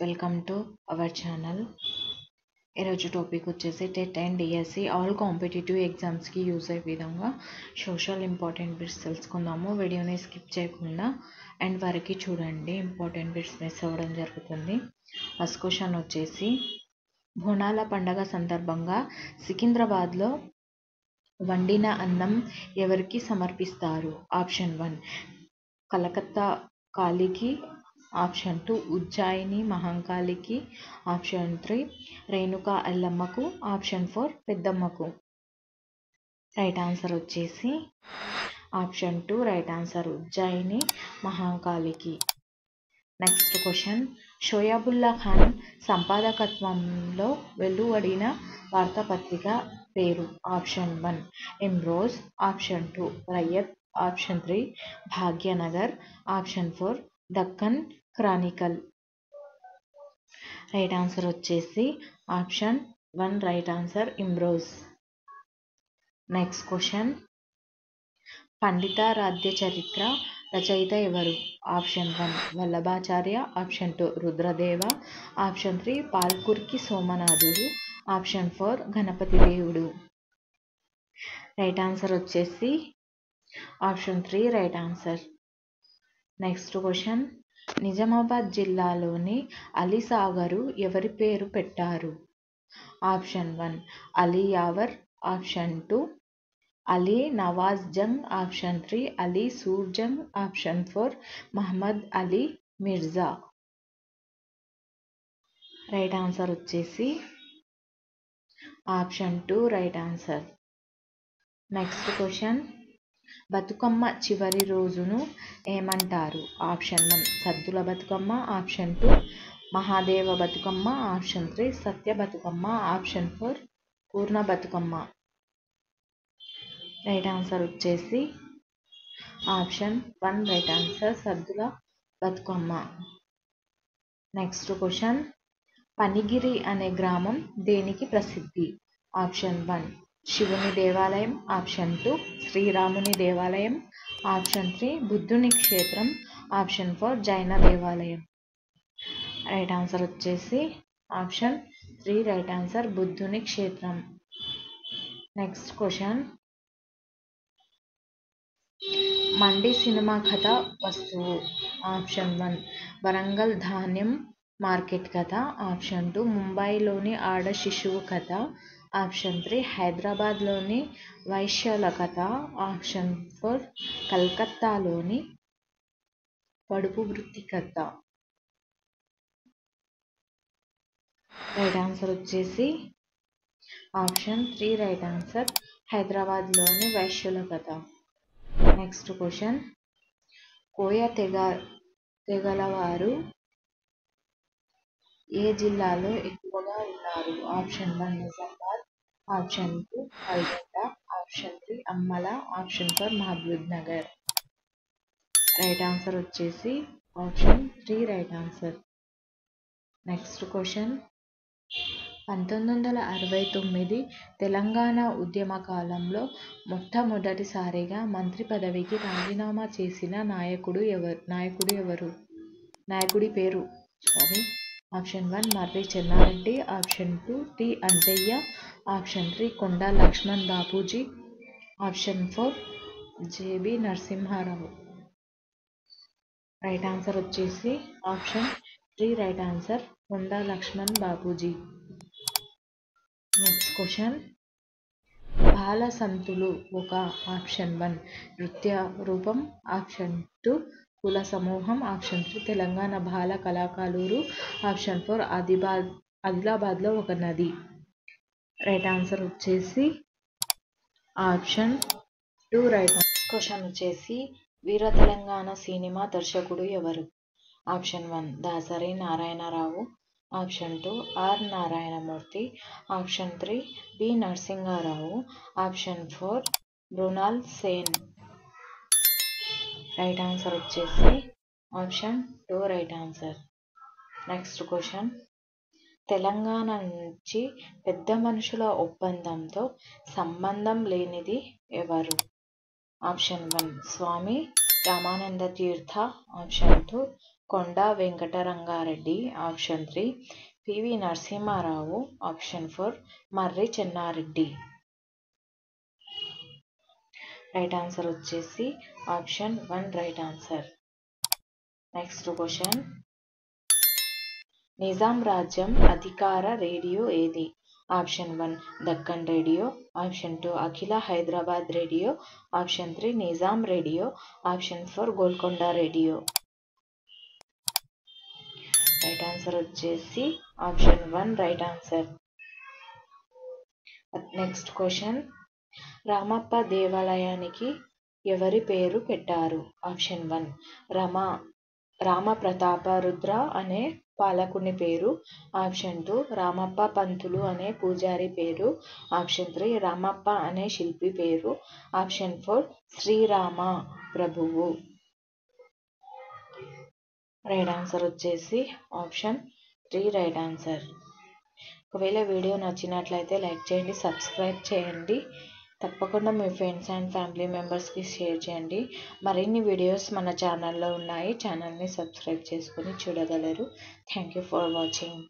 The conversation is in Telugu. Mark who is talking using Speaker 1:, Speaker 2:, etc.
Speaker 1: Welcome to our channel. ఈరోజు టాపిక్ వచ్చేసి TET and DSC all competitive ఎగ్జామ్స్కి యూజ్ అయ్యే విధంగా సోషల్ ఇంపార్టెంట్ బిట్స్ తెలుసుకుందాము. వీడియోని స్కిప్ చేయకుండా అండ్ వరకు చూడండి, ఇంపార్టెంట్ బిట్స్ మిస్ అవ్వడం జరుగుతుంది. ఫస్ట్ క్వశ్చన్ వచ్చేసి, బోనాల పండగ సందర్భంగా సికింద్రాబాద్లో వండిన అన్నం ఎవరికి సమర్పిస్తారు? ఆప్షన్ 1 కలకత్తా కాళీకి, ఆప్షన్ 2 ఉజ్జయిని మహంకాళికి, ఆప్షన్ 3 రేణుకా ఎల్లమ్మకు, ఆప్షన్ 4 పెద్దమ్మకు. రైట్ ఆన్సర్ వచ్చేసి ఆప్షన్ 2 రైట్ ఆన్సర్, ఉజ్జయిని మహంకాళికి. నెక్స్ట్ క్వశ్చన్, షోయాబుల్లా ఖాన్ సంపాదకత్వంలో వెలువడిన వార్తాపత్రిక పేరు? Option 1 Imroz, option 2 Rayat, option 3 Bhagyanagar, option 4 Deccan Chronicle. Right answer వచ్చేసి option 1 right answer, Imroz. Next question, Panditaradhya Charitra రచయిత ఎవరు? Option 1 Vallabhacharya, option 2 Rudradeva, option 3 Palkuriki సోమనాథుడు, ఆప్షన్ 4 గణపతి దేవుడు. రైట్ ఆన్సర్ వచ్చేసి option 3 right answer. Next question, Nizamabad జిల్లాలోని అలీసాగరు ఎవరి పేరు పెట్టారు? Option 1 Ali Yavar, option 2 Ali Nawaz Jung, option 3 Ali Sur Jung, option 4 Mohammed Ali Mirza. Right answer వచ్చేసి option 2 right answer. Next question, Bathukamma చివరి రోజును ఏమంటారు? Option 1 Saddula Bathukamma, option 2 Mahadeva Bathukamma, option 3 Satya Bathukamma, option 4 పూర్ణ బతుకమ్మ. రైట్ ఆన్సర్ వచ్చేసి ఆప్షన్ 1 రైట్ ఆన్సర్, సద్దుల బతుకమ్మ. నెక్స్ట్ క్వశ్చన్, పనిగిరి అనే గ్రామం దేనికి ప్రసిద్ధి? ఆప్షన్ 1 శివుని దేవాలయం, ఆప్షన్ 2 శ్రీరాముని దేవాలయం, ఆప్షన్ 3 బుద్ధుని క్షేత్రం, ఆప్షన్ 4 జైన దేవాలయం. రైట్ ఆన్సర్ వచ్చేసి ఆప్షన్ 3 రైట్ ఆన్సర్, బుద్ధుని క్షేత్రం. నెక్స్ట్ క్వశ్చన్, మండి సినిమా కథ వస్తువు? ఆప్షన్ 1 వరంగల్ ధాన్యం మార్కెట్ కథ, ఆప్షన్ 2 ముంబైలోని ఆడ శిశువు కథ, ఆప్షన్ 3 హైదరాబాద్లోని వైశ్యుల కథ, ఆప్షన్ 4 కలకత్తాలోని పడుపు వృత్తి కథ. రైట్ ఆన్సర్ వచ్చేసి ఆప్షన్ 3 రైట్ ఆన్సర్, హైదరాబాద్లోని వైశ్యుల కథ. నెక్స్ట్ క్వశ్చన్, కోయ తెగలవారు ఏ జిల్లాలో ఎక్కువగా ఉన్నారు? Option 1 Nizamabad, option 2 Nalgonda, option 3 అమ్మల, option 4 Mahabubnagar. Right answer వచ్చేసి option 3 right answer. Next question, 1969 Telangana ఉద్యమ కాలంలో మొట్టమొదటిసారిగా మంత్రి పదవికి రాజీనామా చేసిన నాయకుడి పేరు? Option 1 Marri Chenna Reddy, option 2 T Anjaiah, option 3 Konda Laxman Bapuji, option 4 J B Narasimha Rao. Right answer వచ్చేసి option 3 right answer, Konda Laxman Bapuji. Next question, బాలసంతులు ఒక ఆప్షన్ 1 నృత్య రూపం, ఆప్షన్ 2 కుల సమూహం, ఆప్షన్ 3 తెలంగాణ బాల కళాకారులు, ఆప్షన్ 4 ఆదిలాబాద్లో ఒక నది. రైట్ ఆన్సర్ వచ్చేసి ఆప్షన్ 2 రైట్. క్వశ్చన్ వచ్చేసి, వీర తెలంగాణ సినిమా దర్శకుడు ఎవరు? Option 1 Dasari Narayana Rao, option 2 R Narayana Murthy, option 3 B Narasimha Rao, option 4 Mrinal Sen. Right answer వచ్చేసి option 2 right answer. Next question, Telangana నుంచి పెద్ద మనుషుల ఒప్పందంతో సంబంధం లేనిది ఎవరు? Option 1 Swami Ramananda Tirtha, option 2 Konda Venkataranga Reddy. Option 3 PV Narasimha Rao. Option 4 Marri Chenna Reddy. Right answer వచ్చేసి option 1 right answer. Next question, Nizam రాజ్యం అధికార రేడియో ఏది? Option 1 Deccan radio. ఆప్షన్ 2 అఖిల Hyderabad radio. Option 3 Nizam radio. Option 4 Golconda radio. Right answer వచ్చేసి option 1 right answer. Next question, Ramappa దేవాలయానికి ఎవరి పేరు పెట్టారు? ఆప్షన్ 1 రామప్రతాపరుద్ర అనే పాలకుని పేరు. ఆప్షన్ 2 రామప్ప పంతులు అనే పూజారి పేరు. ఆప్షన్ 3 రామప్ప అనే శిల్పి పేరు. ఆప్షన్ 4 శ్రీరామ ప్రభువు. రైట్ ఆన్సర్ వచ్చేసి ఆప్షన్ 3 రైట్ ఆన్సర్. ఒకవేళ వీడియో నచ్చినట్లయితే లైక్ చేయండి, సబ్స్క్రైబ్ చేయండి. తప్పకుండా మీ ఫ్రెండ్స్ అండ్ ఫ్యామిలీ మెంబర్స్కి షేర్ చేయండి. మరిన్ని వీడియోస్ మన ఛానల్లో ఉన్నాయి. ఛానల్ని సబ్స్క్రైబ్ చేసుకొని చూడగలరు. Thank you for watching.